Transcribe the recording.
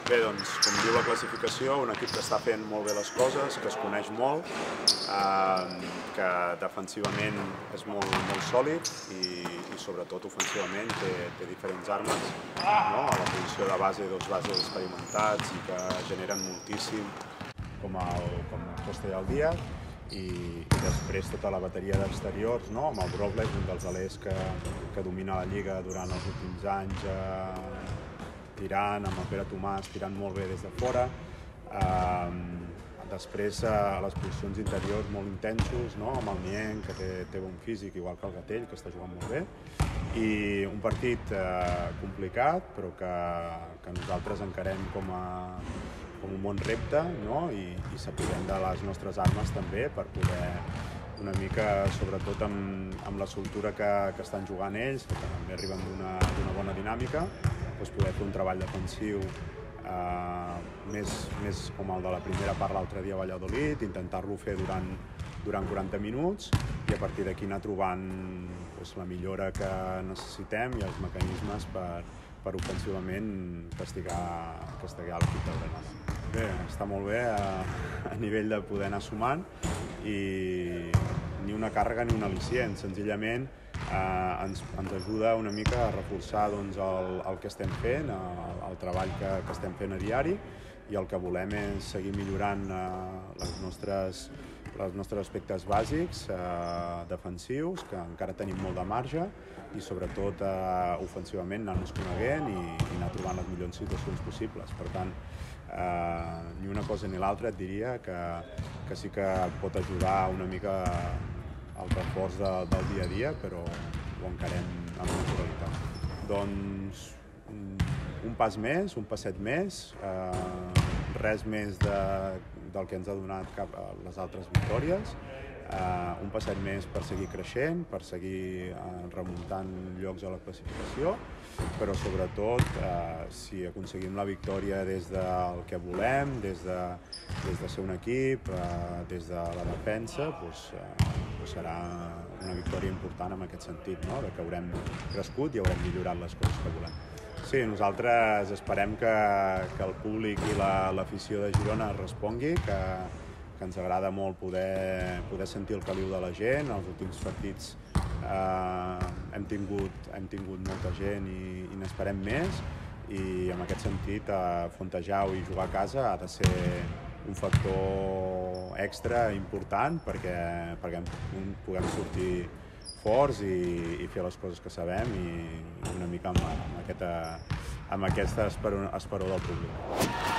Bé, doncs, com diu la classificació, un equip que està fent molt bé les coses, que es coneix molt, que defensivament és molt sòlid i sobretot ofensivament té diferents armes, no? A la posició de base, dos bases experimentats i que generen moltíssim, com el Costa i el i després tota la bateria d'exteriors, no? Amb el Robles, un dels alers que domina la Lliga durant els últims anys, tirant, amb el Pere Tomàs tirant molt bé des de fora. Després a les posicions interiors molt intensos, no? Amb el Nieng, que té bon físic, igual que el Gatell, que està jugant molt bé. I un partit complicat, però que nosaltres encarem com un bon repte, no? I sapiguem de les nostres armes també per poder una mica, sobretot amb la soltura que estan jugant ells, que també arriben d'una bona dinàmica, doncs poder fer un treball defensiu més com el de la primera part l'altre dia a Valladolid, intentar-lo fer durant 40 minuts i a partir d'aquí anar trobant la millora que necessitem i els mecanismes per ofensivament castigar l'equip del Granada. Bé, està molt bé a nivell de poder anar sumant i ni una càrrega ni un al·licient, senzillament ens ajuda una mica a reforçar el que estem fent, el treball que estem fent a diari, i el que volem és seguir millorant els nostres aspectes bàsics, defensius, que encara tenim molt de marge, i sobretot ofensivament anar-nos coneguent i anar trobant les millors situacions possibles. Per tant, ni una cosa ni l'altra et diria que sí que pot ajudar una mica el reforç del dia a dia, però ho encarem amb naturalitat. Doncs un pas més, un passet més, res més del que ens ha donat cap a les altres victòries, un passet més per seguir creixent, per seguir remuntant llocs a la classificació, però sobretot si aconseguim la victòria des del que volem, des de ser un equip, des de la defensa, doncs serà una victòria important en aquest sentit, no? Que haurem crescut i haurem millorat les coses que volem. Sí, nosaltres esperem que el públic i l'afició de Girona respongui, que ens agrada molt poder sentir el caliu de la gent. Els últims partits hem tingut molta gent i n'esperem més, i en aquest sentit Fontejau i jugar a casa ha de ser un factor extra important perquè puguem sortir forts i fer les coses que sabem i una mica amb aquesta esperó del públic.